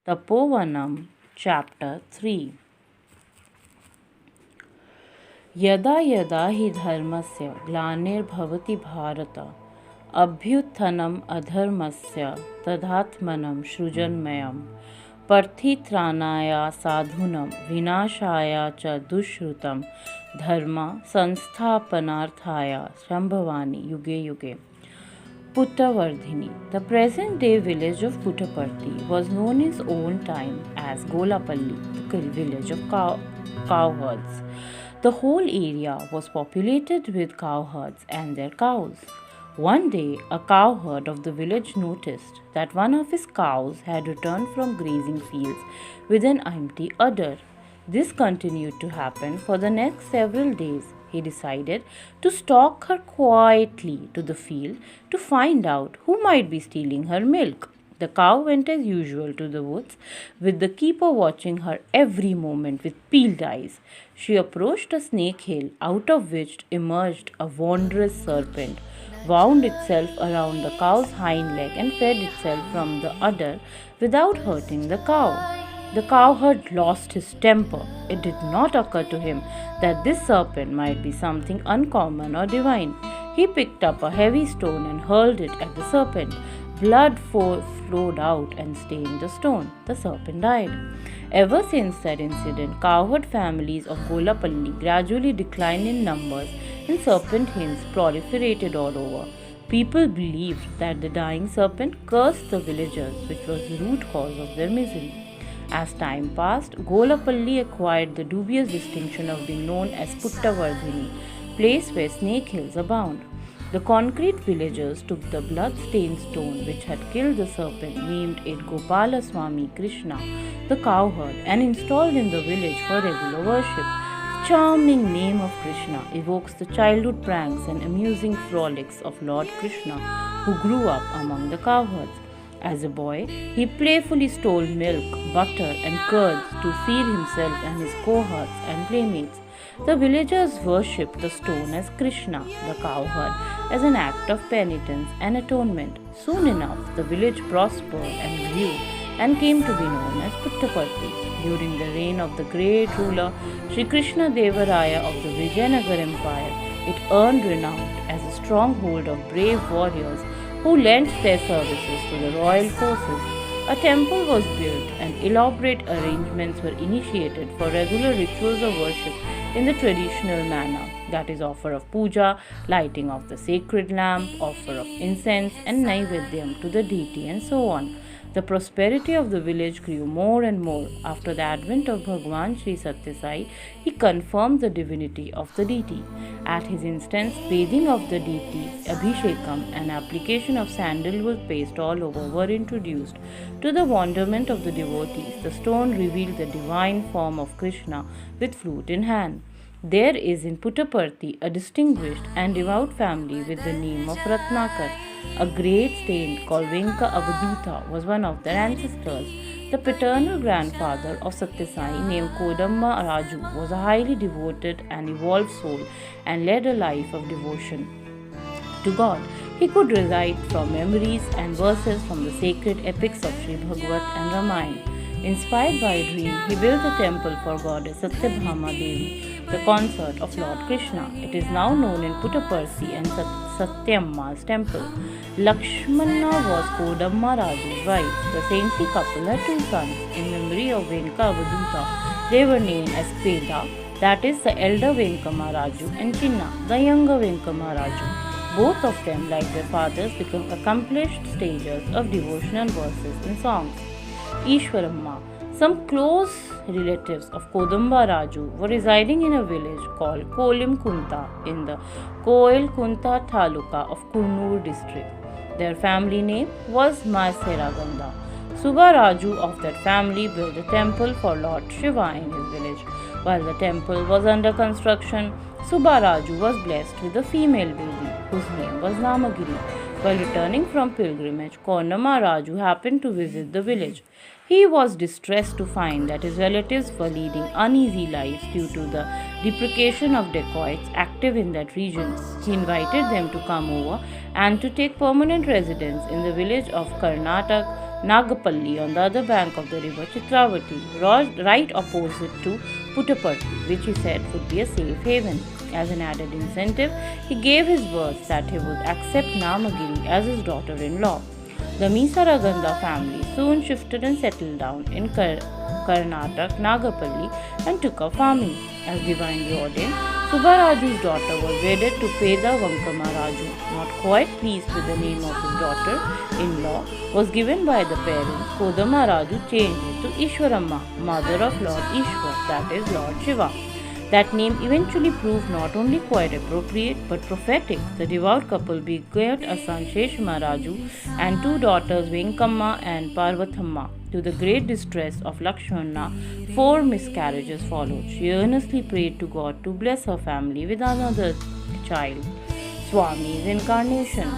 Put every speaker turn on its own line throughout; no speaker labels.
Tapovanam, Chapter 3. यदा यदा हि धर्मस्य ग्लानिर्भवति भारत अभ्युत्थनम् अधर्मस्य तदात्मनं सृजनमयं पर्थित्राणाय साधूनां विनाशाय च दुष्कृतं धर्म संस्थापनार्थाय संभवानि युगे युगे. Puttavardhini. The present-day village of Puttaparthi was known in its own time as Golapalli, the village of cowherds. The whole area was populated with cowherds and their cows. One day, a cowherd of the village noticed that one of his cows had returned from grazing fields with an empty udder. This continued to happen for the next several days. He decided to stalk her quietly to the field to find out who might be stealing her milk. The cow went as usual to the woods, with the keeper watching her every moment with peeled eyes. She approached a snake hill, out of which emerged a wondrous serpent, wound itself around the cow's hind leg, and fed itself from the udder without hurting the cow. The cowherd lost his temper. It did not occur to him that this serpent might be something uncommon or divine. He picked up a heavy stone and hurled it at the serpent. Blood flowed out and stained the stone. The serpent died. Ever since that incident, cowherd families of Golapalli gradually declined in numbers and serpent hens proliferated all over. People believed that the dying serpent cursed the villagers, which was the root cause of their misery. As time passed, Golapalli acquired the dubious distinction of being known as Puttavardhini, place where snake hills abound. The concrete villagers took the blood-stained stone which had killed the serpent, named it Gopala Swami Krishna, the cowherd, and installed in the village for regular worship. The charming name of Krishna evokes the childhood pranks and amusing frolics of Lord Krishna, who grew up among the cowherds. As a boy, he playfully stole milk, butter, and curds to feed himself and his cohorts and playmates. The villagers worshipped the stone as Krishna, the cowherd, as an act of penitence and atonement. Soon enough, the village prospered and grew and came to be known as Puttaparthi. During the reign of the great ruler Sri Krishna Devaraya of the Vijayanagar Empire, it earned renown as a stronghold of brave warriors who lent their services to the royal forces. A temple was built and elaborate arrangements were initiated for regular rituals of worship in the traditional manner, that is, offer of puja, lighting of the sacred lamp, offer of incense and naivedyam to the deity, and so on. The prosperity of the village grew more and more. After the advent of Bhagwan Sri Satya Sai, he confirmed the divinity of the deity. At his instance, bathing of the deity, abhishekam, and application of sandalwood paste all over were introduced. To the wonderment of the devotees, the stone revealed the divine form of Krishna with flute in hand. There is in Puttaparthi a distinguished and devout family with the name of Ratnakar. A great saint called Venka Avadhuta was one of their ancestors. The paternal grandfather of Satyasai, named Kodamma Raju, was a highly devoted and evolved soul and led a life of devotion to God. He could recite from memories and verses from the sacred epics of Sri Bhagavat and Ramayana. Inspired by a dream, he built a temple for goddess Satyabhama Devi, the consort of Lord Krishna. It is now known in Puttaparthi and Satyamma's temple. Lakshmana was Kodamma Raju's wife. The saintly couple had two sons. In memory of Venka Avadhuta, they were named as Peda, that is, the elder Venkama Raju, and Chinna, the younger Venkama Raju. Both of them, like their fathers, became accomplished stagers of devotional verses and songs. Ishwaramma. Some close relatives of Kodamba Raju were residing in a village called Kolimkunta in the Koilkunta Taluka of Kurnool district. Their family name was Maseraganda. Subba Raju of that family built a temple for Lord Shiva in his village. While the temple was under construction, Subba Raju was blessed with a female baby whose name was Namagiri. While returning from pilgrimage, Konama Raju happened to visit the village. He was distressed to find that his relatives were leading uneasy lives due to the deprecation of dacoits active in that region. He invited them to come over and to take permanent residence in the village of Karnatak, Nagapalli on the other bank of the river Chitravati, right opposite to Puttaparthi, which he said would be a safe haven. As an added incentive, he gave his words that he would accept Namagiri as his daughter-in-law. The Misaraganda family soon shifted and settled down in Karnataka, Nagapalli, and took up farming. As divinely ordained, Subbaraju's daughter was wedded to Peda Vankama Raju. Not quite pleased with the name of his daughter-in-law was given by the parents, Kodama Raju changed it to Ishwaramma, mother of Lord Ishwar, that is Lord Shiva. That name eventually proved not only quite appropriate but prophetic. The devout couple begat a son Sheshma Raju and two daughters Venkamma and Parvathamma. To the great distress of Lakshmana, 4 miscarriages followed. She earnestly prayed to God to bless her family with another child. Swami's incarnation.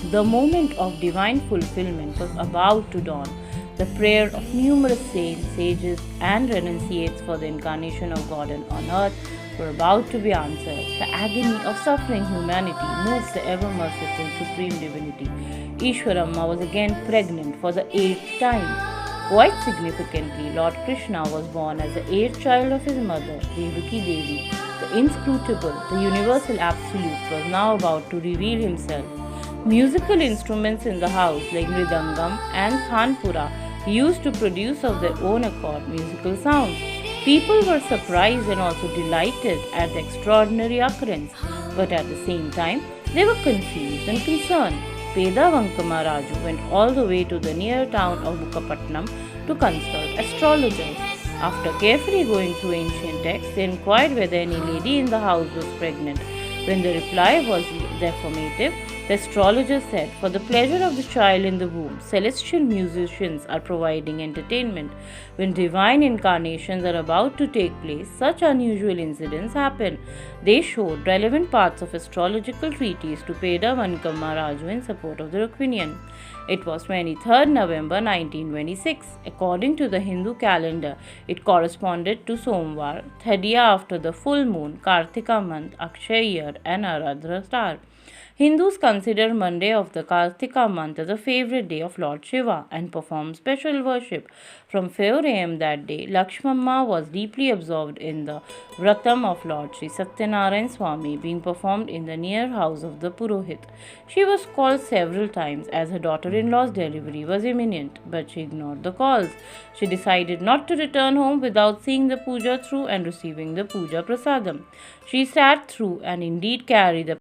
The moment of divine fulfillment was about to dawn. The prayer of numerous saints, sages, and renunciates for the incarnation of God on earth were about to be answered. The agony of suffering humanity moved the ever merciful Supreme Divinity. Ishwaramma was again pregnant for the 8th time. Quite significantly, Lord Krishna was born as the 8th child of his mother, Devaki Devi. The inscrutable, the universal absolute, was now about to reveal himself. Musical instruments in the house like Mridangam and Thanpura used to produce of their own accord musical sounds. People were surprised and also delighted at the extraordinary occurrence, but at the same time, they were confused and concerned. Peda Vankama Raju went all the way to the near town of Bukkapatnam to consult astrologers. After carefully going through ancient texts, they inquired whether any lady in the house was pregnant. When the reply was the affirmative, the astrologer said, "For the pleasure of the child in the womb, celestial musicians are providing entertainment. When divine incarnations are about to take place, such unusual incidents happen." They showed relevant parts of astrological treatise to Peda Vankama Raju in support of their opinion. It was 23rd November 1926. According to the Hindu calendar, it corresponded to Somvar, third year after the full moon, Kartika month, Akshaya year, and Aradhra star. Hindus consider Monday of the Kartika month as a favorite day of Lord Shiva and perform special worship. From 4 am that day, Lakshmamma was deeply absorbed in the Vratam of Lord Sri Satyanarayan Swami being performed in the near house of the Purohit. She was called several times as her daughter-in-law's delivery was imminent, but she ignored the calls. She decided not to return home without seeing the puja through and receiving the puja prasadam. She sat through and indeed carried the